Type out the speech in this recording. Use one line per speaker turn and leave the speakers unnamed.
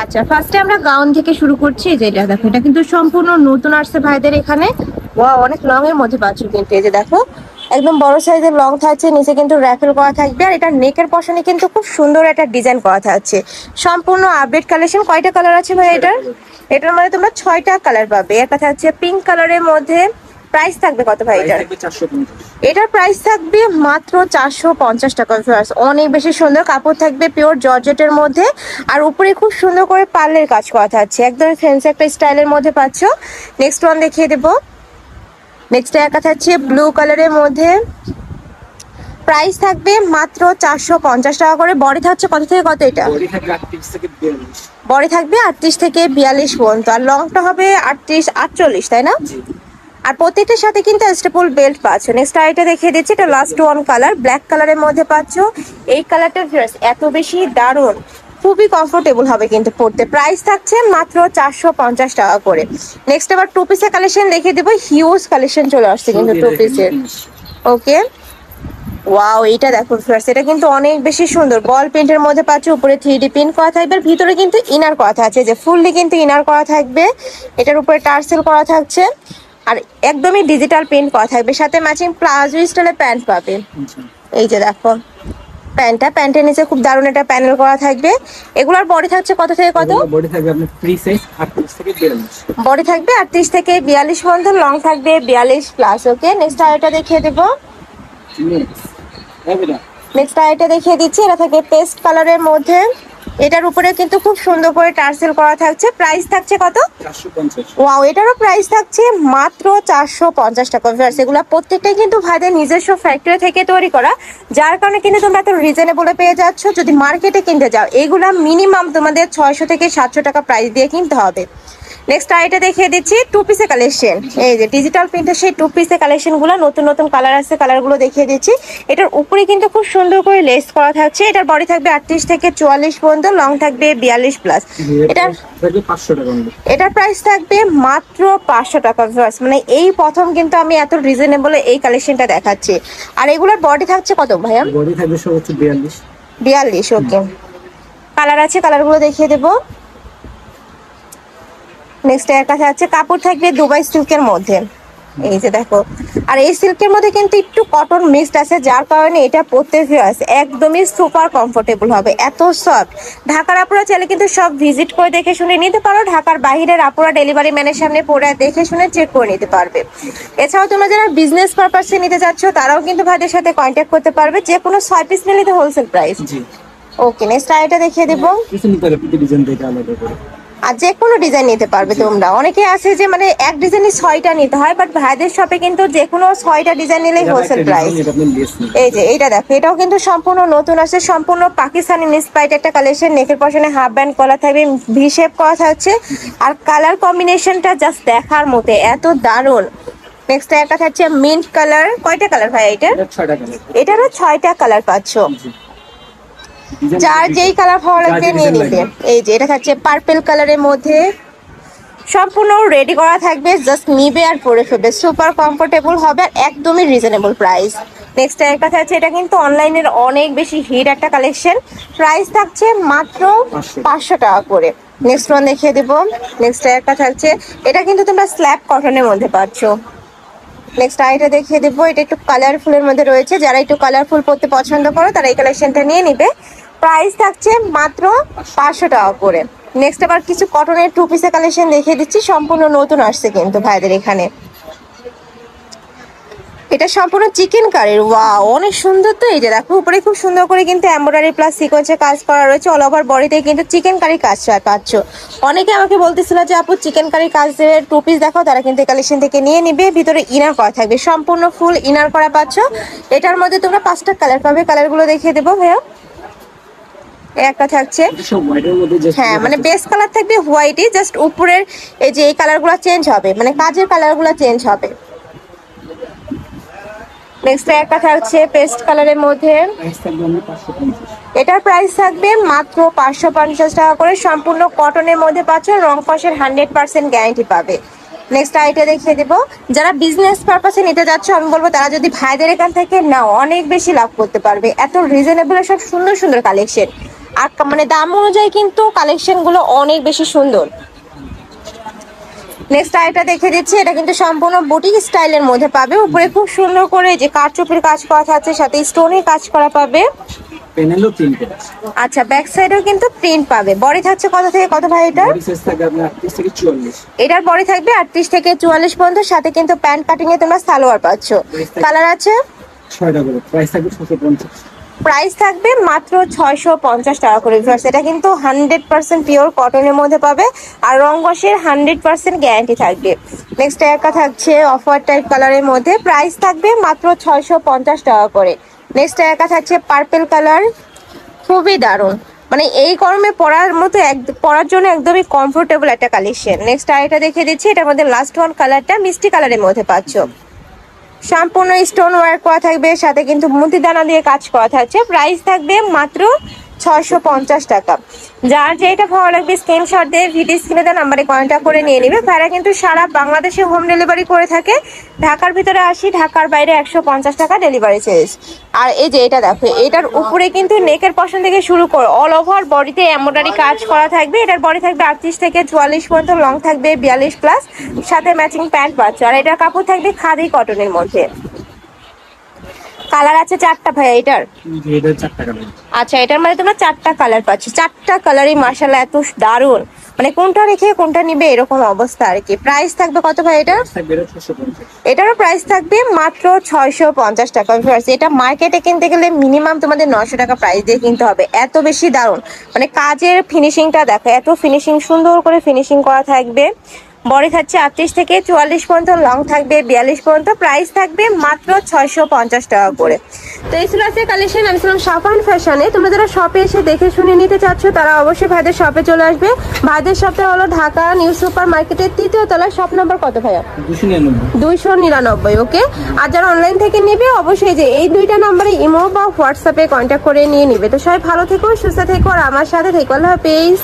আচ্ছা, ফার্স্টে আমরা গাউন থেকে শুরু করছি। যেটা দেখো, এটা কিন্তু সম্পূর্ণ নতুন আসছে ভাইদের এখানে। ওয়াও, অনেক লং এর মধ্যে পাচ্ছ কিন্তু। এই যে দেখো, একদম বড় সাইজের লং থাকছে, নিচে কিন্তু র্যাফেল করা থাকবে। আর এটা নেকের পশনে কিন্তু খুব সুন্দর একটা ডিজাইন করা থাকছে। সম্পূর্ণ আপডেট কালেকশন। কয়টা কালার আছে ভাই এটার? এটার মধ্যে তোমরা 6টা কালার পাবে। একটা থাকছে পিঙ্ক কালারের মধ্যে। প্রাইস থাকবে কত ভাই এটার? এটার প্রাইস থাকবে মাত্র 450 টাকা। অনেক বেশি সুন্দর কাপড় থাকবে, পিওর জর্জেটের মধ্যে। আর উপরে খুব সুন্দর করে পার্লের কাজ করা থাকছে, একদম ফ্যান্সি একটা স্টাইলের মধ্যে পাচ্ছ। নেক্সট ওয়ান দেখিয়ে দেবো। নেক্সট একটা থাকছে ব্লু কালারের মধ্যে। প্রাইস থাকবে মাত্র 450 টাকা করে। বডি থাকছে কত থেকে কত? এটা বডি থাকবে 38 থেকে 42 পর্যন্ত। আর লংটা হবে 38 48, তাই না? আর প্রত্যেকটার সাথে কিন্তু স্টেপল বেল্ট পাচ্ছ। নেক্সট আইটা দেখিয়ে দিচ্ছি, এটা লাস্ট ওয়ান কালার ব্ল্যাক কালারের মধ্যে পাচ্ছ। এই কালারটা এত বেশি দারুণ, খুবই কমফোর্টেবল হবে কিন্তু পরতে। প্রাইস থাকছে মাত্র 450 টাকা করে। নেক্সট আবার টু পিসের কালেকশন দেখিয়ে দেবো। হিউজ কালেকশন চলে আসছে কিন্তু টু পিসের। ওকে, ওয়াও, এটা দেখো ফ্রেন্ডস, এটা কিন্তু অনেক বেশি সুন্দর। বল প্রিন্টের মধ্যে পাচ্ছ, উপরে 3D প্রিন্ট করা থাকবে, ভিতরে কিন্তু ইনার করা থাকছে, যে ফুললি কিন্তু ইনার করা থাকবে। এটার উপরে টার্সেল করা থাকছে, আর একদমই ডিজিটাল প্রিন্ট করা থাকবে। সাথে ম্যাচিং প্লাজো স্টাইলের প্যান্ট পাবে। এই যে দেখো প্যান্টের নিচে খুব দারুণ একটা প্যানেল করা থাকবে। এগুলার বডি থাকছে কত থেকে কত?
বডি থাকবে আপনার ফ্রি সাইজ 38 থেকে 42।
বডি থাকবে 38 থেকে 42 পর্যন্ত, লং থাকবে 42 প্লাস। ওকে, নেক্সট আইটা দেখিয়ে দেবো। নেক্সট আইটা দেখিয়ে দিচ্ছি, এটা থাকবে পেস্ট কালারের মধ্যে। এটার উপরে কিন্তু খুব সুন্দর করে টার্সেল করা থাকছে। প্রাইস থাকছে কত?
450।
ওয়াও, এটারও প্রাইস থাকছে মাত্র 450 টাকা। এগুলো প্রত্যেকটাই কিন্তু ভাইদের নিজস্ব ফ্যাক্টরি থেকে তৈরি করা, যার কারণে কিন্তু তোমরা এত রিজনেবলে পেয়ে যাচ্ছ। যদি মার্কেটে কিনতে যাও, এগুলা মিনিমাম তোমাদের 600 থেকে 700 টাকা প্রাইস দিয়ে কিনতে হবে। নেক্সট আইটা দেখিয়ে দিচ্ছি টু পিসের কালেকশন। এই যে ডিজিটাল প্রিন্টের সেই টু পিসের কালেকশন গুলো, নতুন নতুন কালার আছে, কালার গুলো দেখিয়ে দিচ্ছি। এটার উপরে কিন্তু খুব সুন্দর করে লেস করা থাকছে। এটার বডি থাকবে 38 থেকে 44 পর্যন্ত, লং থাকবে 42 প্লাস। এটার প্রাইস থাকবে মাত্র 500 টাকা। মানে এই প্রথম কিন্তু আমি এত রিজনেবল এই কালেকশনটা দেখাচ্ছি। আর এগুলোর বডি থাকছে কত ভাইয়া?
বডি থাকবে সর্বোচ্চ 42।
42। ওকে, কালার আছে, কালারগুলো দেখিয়ে দেবো। নেক্সট এর কাছে আছে, কাপড় থাকবে দুবাই সিল্কের মধ্যে। এই যে দেখো, আর এই সিল্কের মধ্যে কিন্তু একটু কটন মিক্সড আছে, যার কারণে এটা পরতে একদমই সুপার কমফোর্টেবল হবে, এত সফট। ঢাকার আপুরা চাইলে কিন্তু সব ভিজিট করে দেখে শুনে নিতে পারো। ঢাকার বাইরের আপুরা ডেলিভারি ম্যানের সামনে পরে দেখে শুনে চেক করে নিতে পারবে। এছাড়াও তোমরা যারা বিজনেস পারপাসে নিতে চাচ্ছ, তারাও কিন্তু ভাইদের সাথে কন্ট্যাক্ট করতে পারবে। যে কোনো 6 পিস নিলে তো হোলসেল প্রাইস। ওকে, নেক্সট আইটা দেখিয়ে দেবো। আর যে কোনো ডিজাইন নিতে পারবে তোমরা। অনেকে আছে যে মানে এক ডিজাইনই 6টা নিতে হয়, বাট ভাইদের শপে কিন্তু যে কোনো 6টা ডিজাইন নিলেই হোলসেল প্রাইস। এই যে এইটা দেখো, এটাও কিন্তু সম্পূর্ণ নতুন আসছে, সম্পূর্ণ পাকিস্তানি ইন্সপায়ার্ড একটা কালেকশন। নেকের পশনে হাফ ব্যান্ড করা থাকবে, ভি শেপ করা থাকছে। আর কালার কম্বিনেশনটা জাস্ট দেখার মতো, এত দারুণ। নেক্সট একটা থাকছে মিন্ট কালার। কয়টা কালার ভাই এটা?
6টা কালার।
এটারও 6টা কালার পাচ্ছ, যার যেই কালার ভালো লাগবে নিয়ে নিবে। এই যে এটা থাকছে পার্পল কালারের মধ্যে, সম্পূর্ণ রেডি করা থাকবে, জাস্ট নিবে আর পরে ফেলবে, সুপার কমফোর্টেবল হবে, আর একদমই রিজনেবল প্রাইস। নেক্সট এর কথা আছে, এটা কিন্তু অনলাইনের অনেক বেশি হিট একটা কালেকশন। প্রাইস থাকছে মাত্র 500 টাকা করে। নেক্সট ওয়ান দেখিয়ে দেবো। নেক্সট এর কথা আছে, এটা কিন্তু তোমরা স্ল্যাব কটনের মধ্যে পাচ্ছ। নেক্সট আইটা দেখিয়ে দেবো, এটা একটু কালারফুলের মধ্যে রয়েছে। যারা একটু কালারফুল পড়তে পছন্দ করো, তারা এই কালেকশনটা নিয়ে নিবে। প্রাইস থাকছে মাত্র 500 টাকা করে। নেক্সট আবার কিছু কটনের টু পিসের কালেকশন দেখিয়ে দিচ্ছি, সম্পূর্ণ নতুন আসছে কিন্তু ভাইদের এখানে। এটা সম্পূর্ণ চিকেন কারির। ওয়াও, অনেক সুন্দর তো। এই যে দেখো, উপরে খুব সুন্দর করে কিন্তু এমব্রয়ডারি প্লাস সিকোয়েন্সের কাজ করা রয়েছে। অল ওভার বডিতে কিন্তু চিকেন কারি কাজ পাচ্ছ। অনেকে আমাকে বলতেছিল যে আপু চিকেন কারি কাজের টু পিস দেখো, তারা কিন্তু কালেকশন থেকে নিয়ে নিবে। ভিতরে ইনার করা থাকবে, সম্পূর্ণ ফুল ইনার করা পাচ্ছ। এটার মধ্যে তোমরা 5টা কালার পাবে, কালারগুলো দেখিয়ে দেবো ভাইয়া। একটা থাকছে, হ্যাঁ মানে বেস কালার থাকবে হোয়াইটই, জাস্ট উপরের এই যে এই কালারগুলো চেঞ্জ হবে, মানে কাজের কালারগুলো চেঞ্জ হবে। নেক্সট একটা থাকছে পেস্ট কালারের মধ্যে, এটার প্রাইস থাকবে মাত্র 550 টাকা করে। সম্পূর্ণ কটনের মধ্যে পাচ্ছ, রং কষের 100% গ্যারান্টি পাবে। নেক্সট আইটা দেখিয়ে দেবো। যারা বিজনেস পারপাসে নিতে যাচ্ছ, আমি বলবো তারা যদি ভাইদের এখান থেকে নাও, অনেক বেশি লাভ করতে পারবে। এত রিজনেবল সব সুন্দর সুন্দর কালেকশন। আর মানে দাম অনুযায়ী কিন্তু কালেকশন গুলো অনেক বেশি সুন্দর। নেক্সট আইটা দেখে দিচ্ছি, এটা কিন্তু সম্পূর্ণ বুটিক স্টাইলের মধ্যে পাবে। উপরে খুব সুন্দর করে যে কারচুপির কাজ করা থাকছে, সাথে স্টোনের কাজ করা পাবে।
প্যানেলও প্রিন্ট করা।
আচ্ছা, ব্যাক সাইডেও কিন্তু প্রিন্ট পাবে। বডি থাকছে কত থেকে কত ভাই এটা?
বডি সাইজ থাকবে আপনার 38 থেকে 44।
এটার বডি থাকবে 38 থেকে 44 পর্যন্ত, সাথে কিন্তু প্যান্ট কাটিং এ তোমরা সালোয়ার পাচ্ছ। কালার আছে
6টা করে। প্রাইস থাকবে 650।
প্রাইস থাকবে মাত্র 650 টাকা করে। ভিউয়ার্স, এটা কিন্তু 100% পিওর কটনের মধ্যে পাবে, আর রং কষের 100% গ্যারান্টি থাকবে। নেক্সট একটা থাকছে অফ হোয়াইট টাইপ কালারের মধ্যে, প্রাইস থাকবে মাত্র 650 টাকা করে। নেক্সট একটা থাকছে পার্পল কালার, খুবই দারুণ, মানে এই গরমে পরার মতো পরার জন্য একদমই কমফোর্টেবল একটা কালেকশন। নেক্সট আরেকটা দেখিয়ে দিচ্ছি, এটার মধ্যে লাস্ট ওয়ান কালারটা মিষ্টি কালারের মধ্যে পাচ্ছ। সম্পূর্ণ স্টোন ওয়ার্ক করা থাকবে, সাথে কিন্তু মুতি দানা দিয়ে কাজ করা থাকছে। প্রাইস থাকবে মাত্র 650 টাকা। যার যেটা ভালো লাগবে স্ক্রিনশট দিয়ে ভিডিও স্ক্রিনে দেওয়া নাম্বারে কন্ট্যাক্ট করে নিয়ে নেবে। তারা কিন্তু সারা বাংলাদেশে হোম ডেলিভারি করে থাকে। ঢাকার ভিতরে 80, ঢাকার বাইরে 150 টাকা ডেলিভারি চার্জ। আর এই যে এটা দেখো, এটার উপরে কিন্তু নেকের পশন থেকে শুরু করে অল ওভার বডিতে এমব্রয়ডারি কাজ করা থাকবে। এটার বডি থাকবে 38 থেকে 44 পর্যন্ত, লং থাকবে 42 প্লাস, সাথে ম্যাচিং প্যান্ট পাচ্ছ। আর এটার কাপড় থাকবে খাদি কটনের মধ্যে। কালার আছে 4টা ভাইয়া এটার?
এটার 4টা কালার।
আচ্ছা, এটার মধ্যে তোমরা 4টা কালার পাচ্ছ। 4টা কালারই মাশাআল্লাহ এত দারুণ, মানে কোনটা রেখে কোনটা নিবে এরকম অবস্থা আর কি। প্রাইস থাকবে কত ভাই এটা?
থাকবে 650।
এটারও প্রাইস থাকবে মাত্র 650 টাকা। এটা মার্কেটে কিনতে গেলে মিনিমাম তোমাদের 900 টাকা প্রাইস দিয়ে কিনতে হবে, এত বেশি দারুণ। মানে কাজের ফিনিশিংটা দেখো, এত ফিনিশিং, সুন্দর করে ফিনিশিং করা থাকবে। বডি থাকছে 38 থেকে 44 পর্যন্ত, লং থাকবে 42 পর্যন্ত। প্রাইস থাকবে মাত্র 650 টাকা করে। তো এই ছিল আজকের কালেকশন। আমি ছিলাম শাফান ফ্যাশনে। তোমরা যারা শপে এসে দেখে শুনে নিতে চাচ্ছ, তারা অবশ্যই ভাইদের শপে চলে আসবে। ভাইদের শপটা হলো ঢাকা নিউ সুপার মার্কেটের 3য় তলায়। শপ নাম্বার কত ভাইয়া? 299। ওকে। আর যারা অনলাইন থেকে নেবে, অবশ্যই যে এই 2টা নাম্বারে ইমো বা হোয়াটসঅ্যাপে কন্ট্যাক্ট করে নিয়ে নিবে। তো সবাই ভালো থেকো, সুস্থ থেকো, আর আমার সাথে থেকো। আল্লাহ হাফেজ।